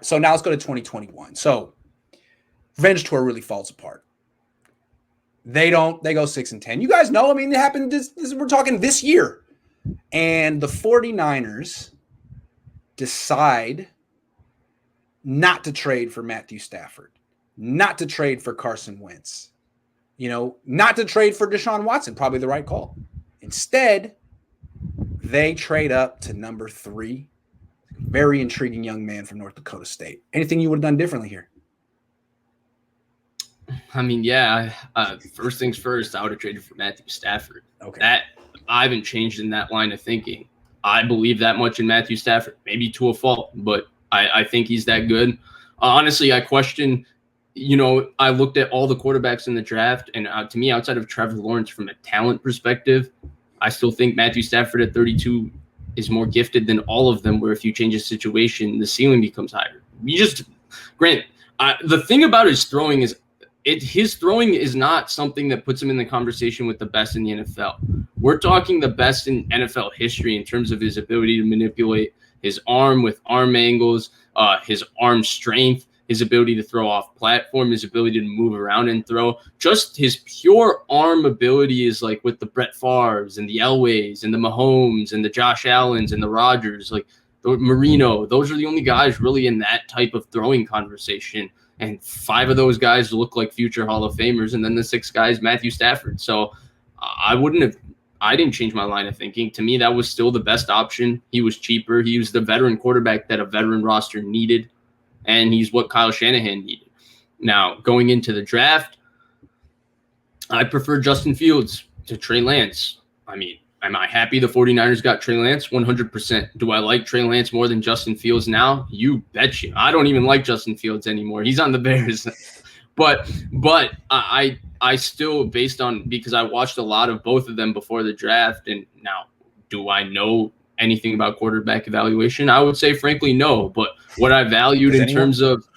So now let's go to 2021. So Revenge Tour really falls apart. They go 6-10. You guys know, I mean, it happened we're talking this year. And the 49ers decide not to trade for Matthew Stafford, not to trade for Carson Wentz, not to trade for Deshaun Watson, probably the right call. Instead, they trade up to number 3. Very intriguing young man from North Dakota State. Anything you would have done differently here? I mean, yeah. First things first, I would have traded for Matthew Stafford. Okay. That I haven't changed in that line of thinking. I believe that much in Matthew Stafford, maybe to a fault, but I think he's that good. Honestly, I question. I looked at all the quarterbacks in the draft, and to me, outside of Trevor Lawrence, from a talent perspective, I still think Matthew Stafford at 32 is more gifted than all of them, where if you change a situation, the ceiling becomes higher. The thing about his throwing is his throwing is not something that puts him in the conversation with the best in the NFL. We're talking the best in NFL history in terms of his ability to manipulate his arm with arm angles, his arm strength, his ability to throw off platform, his ability to move around and throw. Just his pure arm ability is like with the Brett Favres and the Elways and the Mahomes and the Josh Allens and the Rodgers, like the Marino. Those are the only guys really in that type of throwing conversation. And 5 of those guys look like future Hall of Famers. And then the 6th guy is Matthew Stafford. So I didn't change my line of thinking. To me, that was still the best option. He was cheaper. He was the veteran quarterback that a veteran roster needed. And he's what Kyle Shanahan needed. Now, going into the draft, I prefer Justin Fields to Trey Lance. I mean, am I happy the 49ers got Trey Lance? 100%. Do I like Trey Lance more than Justin Fields now? You betcha. I don't even like Justin Fields anymore. He's on the Bears. But I still, because I watched a lot of both of them before the draft, and now, do I know anything about quarterback evaluation? I would say, frankly, no. But what I valued in terms of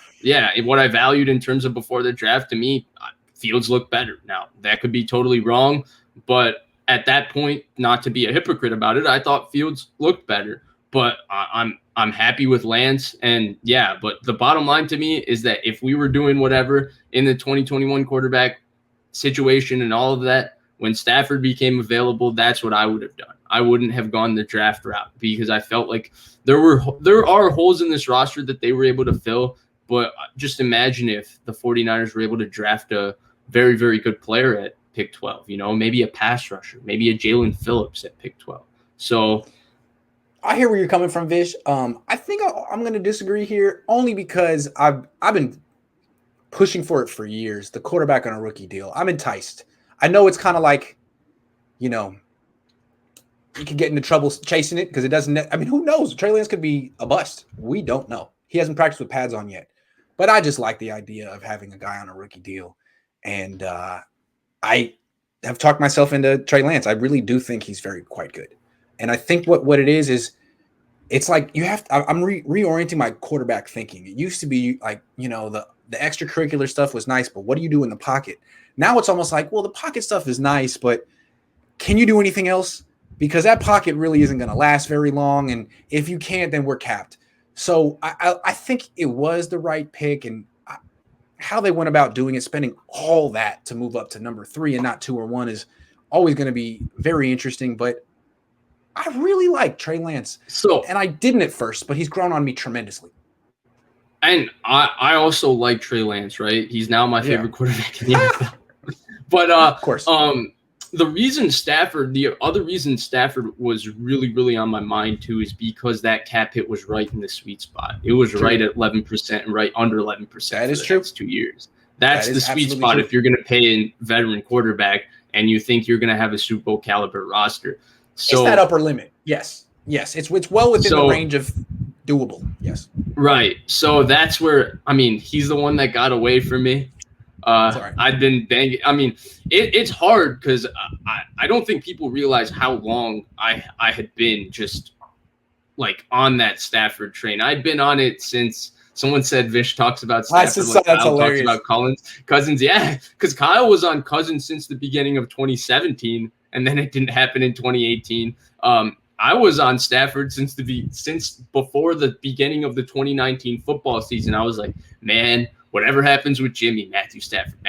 before the draft, to me, Fields looked better. Now, that could be totally wrong, but at that point, not to be a hypocrite about it, I thought Fields looked better. But I'm happy with Lance, and yeah. But the bottom line to me is that if we were doing whatever in the 2021 quarterback situation and all of that, when Stafford became available, that's what I would have done. I wouldn't have gone the draft route because I felt like there are holes in this roster that they were able to fill. But just imagine if the 49ers were able to draft a very, very good player at pick 12, maybe a pass rusher, maybe a Jalen Phillips at pick 12. So I hear where you're coming from, Vish. I think I'm going to disagree here only because I've been pushing for it for years. The quarterback on a rookie deal. I'm enticed. I know it's kind of like, you could get into trouble chasing it because it doesn't. I mean, who knows? Trey Lance could be a bust. We don't know. He hasn't practiced with pads on yet. But I just like the idea of having a guy on a rookie deal. And I have talked myself into Trey Lance. I really do think he's quite good. And I think what it is it's like you have to, I'm reorienting my quarterback thinking. It used to be like, the extracurricular stuff was nice, but what do you do in the pocket? Now it's almost like, well, the pocket stuff is nice, but can you do anything else? Because that pocket really isn't going to last very long. And if you can't, then we're capped. So I think it was the right pick, and how they went about doing it, spending all that to move up to number 3 and not 2 or 1 is always going to be very interesting. But I really like Trey Lance. And I didn't at first, but he's grown on me tremendously. And I also like Trey Lance, right? He's now my favorite quarterback in the NFL. But of course. The other reason Stafford was really, really on my mind too is because that cap hit was right in the sweet spot. It was right at 11% and right under 11%. That is true. Next 2 years. That's the sweet spot if you're going to pay a veteran quarterback and you think you're going to have a Super Bowl caliber roster. So it's that upper limit. Yes. It's well within the range of doable. Yes. Right. So that's where, he's the one that got away from me. I've been banging. It's hard because I don't think people realize how long I had been just like on that Stafford train. I'd been on it since someone said Vish talks about Stafford like Kyle talks about Cousins. Yeah, because Kyle was on Cousins since the beginning of 2017, and then it didn't happen in 2018. I was on Stafford since before the beginning of the 2019 football season. I was like, man, whatever happens with Jimmy, Matthew Stafford.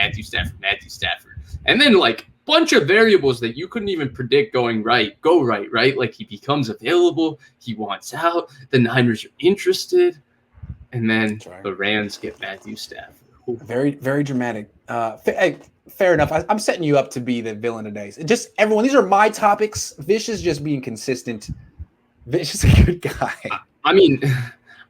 And then like bunch of variables that you couldn't even predict go right? Like he becomes available, he wants out, the Niners are interested, and then the Rams get Matthew Stafford. Ooh. Very, very dramatic. Hey, fair enough. I'm setting you up to be the villain today. Just everyone, these are my topics. Vish is just being consistent. Vish is a good guy. I mean,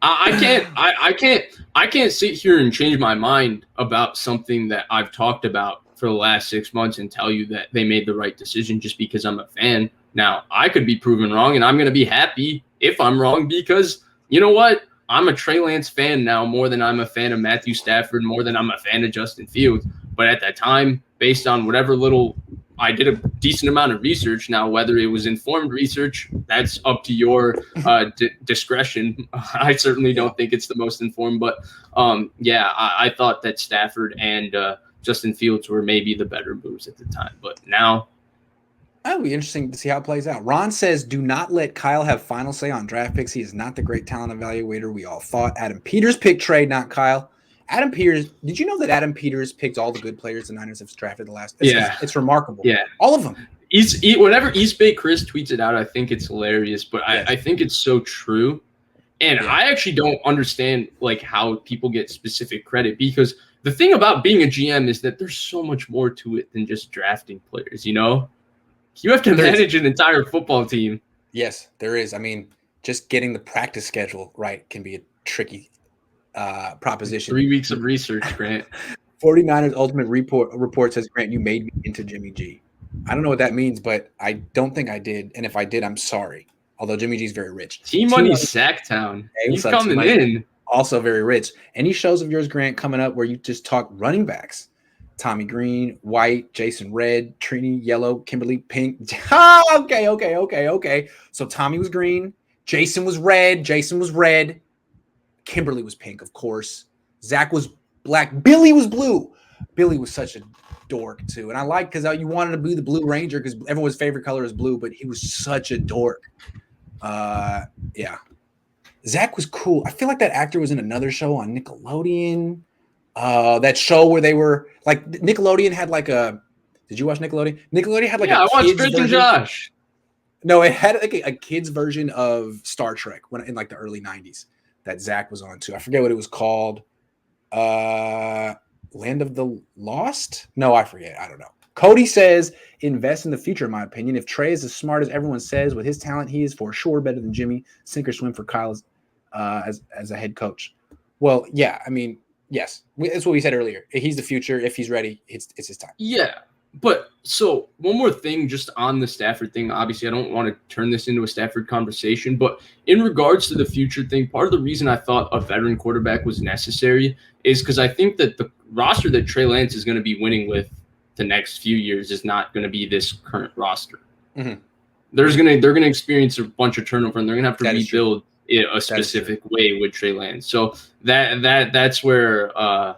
I can't sit here and change my mind about something that I've talked about for the last 6 months and tell you that they made the right decision just because I'm a fan. Now, I could be proven wrong, and I'm going to be happy if I'm wrong because you know what? I'm a Trey Lance fan now more than I'm a fan of Matthew Stafford, more than I'm a fan of Justin Fields. But at that time, based on whatever little I did a decent amount of research. Now, whether it was informed research, that's up to your discretion. I certainly don't think it's the most informed, but I thought that Stafford and Justin Fields were maybe the better moves at the time. But now, that'll be interesting to see how it plays out. Ron says, do not let Kyle have final say on draft picks. He is not the great talent evaluator we all thought. Adam Peters picked Trey, not Kyle. Adam Peters, did you know that Adam Peters picked all the good players the Niners have drafted the last? It's remarkable. Yeah. All of them. Whenever East Bay Chris tweets it out, I think it's hilarious, but I think it's so true. And I actually don't understand like how people get specific credit, because the thing about being a GM is that there's so much more to it than just drafting players, you know? You have to manage an entire football team. Yes, there is. I mean, just getting the practice schedule right can be a tricky proposition. 3 weeks of research, Grant. 49ers Ultimate report says, Grant, you made me into Jimmy G. I don't know what that means, but I don't think I did. And if I did, I'm sorry. Although Jimmy G is very rich. T-Money Sacktown. He's coming in. Also very rich. Any shows of yours, Grant, coming up where you just talk running backs? Tommy Green, White, Jason Red, Trini Yellow, Kimberly Pink. Okay. So Tommy was green. Jason was red. Kimberly was pink, of course. Zach was black. Billy was blue. Billy was such a dork, too. And I like because you wanted to be the Blue Ranger because everyone's favorite color is blue, but he was such a dork. Zach was cool. I feel like that actor was in another show on Nickelodeon. That show where they were like Nickelodeon had like a. Did you watch Nickelodeon? Nickelodeon had like I watched Drake and Josh. No, it had like a kid's version of Star Trek in like the early 90s that Zach was on too. I forget what it was called. Land of the Lost? No, I forget. I don't know. Cody says, invest in the future, in my opinion. If Trey is as smart as everyone says, with his talent, he is for sure better than Jimmy. Sink or swim for Kyle as a head coach. Well, yeah, I mean, yes. That's what we said earlier. He's the future. If he's ready, it's his time. Yeah. But so one more thing just on the Stafford thing. Obviously, I don't want to turn this into a Stafford conversation, but in regards to the future thing, part of the reason I thought a veteran quarterback was necessary is because I think that the roster that Trey Lance is going to be winning with the next few years is not going to be this current roster. Mm-hmm. They're going to experience a bunch of turnover, and they're going to have to rebuild it a specific way with Trey Lance. So that's where I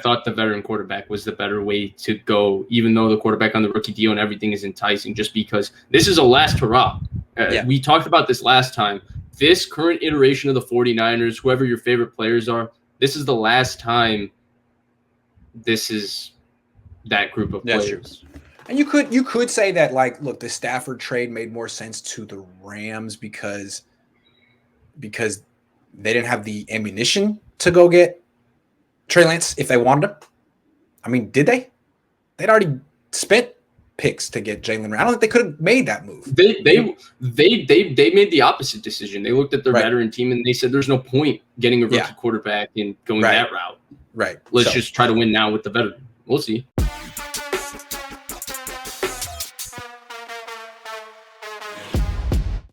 thought the veteran quarterback was the better way to go, even though the quarterback on the rookie deal and everything is enticing, just because this is a last hurrah. We talked about this last time. This current iteration of the 49ers, whoever your favorite players are, this is the last time this is that group of players. True. And you could say that, like, look, the Stafford trade made more sense to the Rams because they didn't have the ammunition to go get Trey Lance if they wanted him. I mean, did they? They'd already spent picks to get Jalen. I don't think they could have made that move. They made the opposite decision. They looked at their veteran team and they said, "There's no point getting a rookie quarterback and going that route. Right. Let's just try to win now with the veteran. We'll see."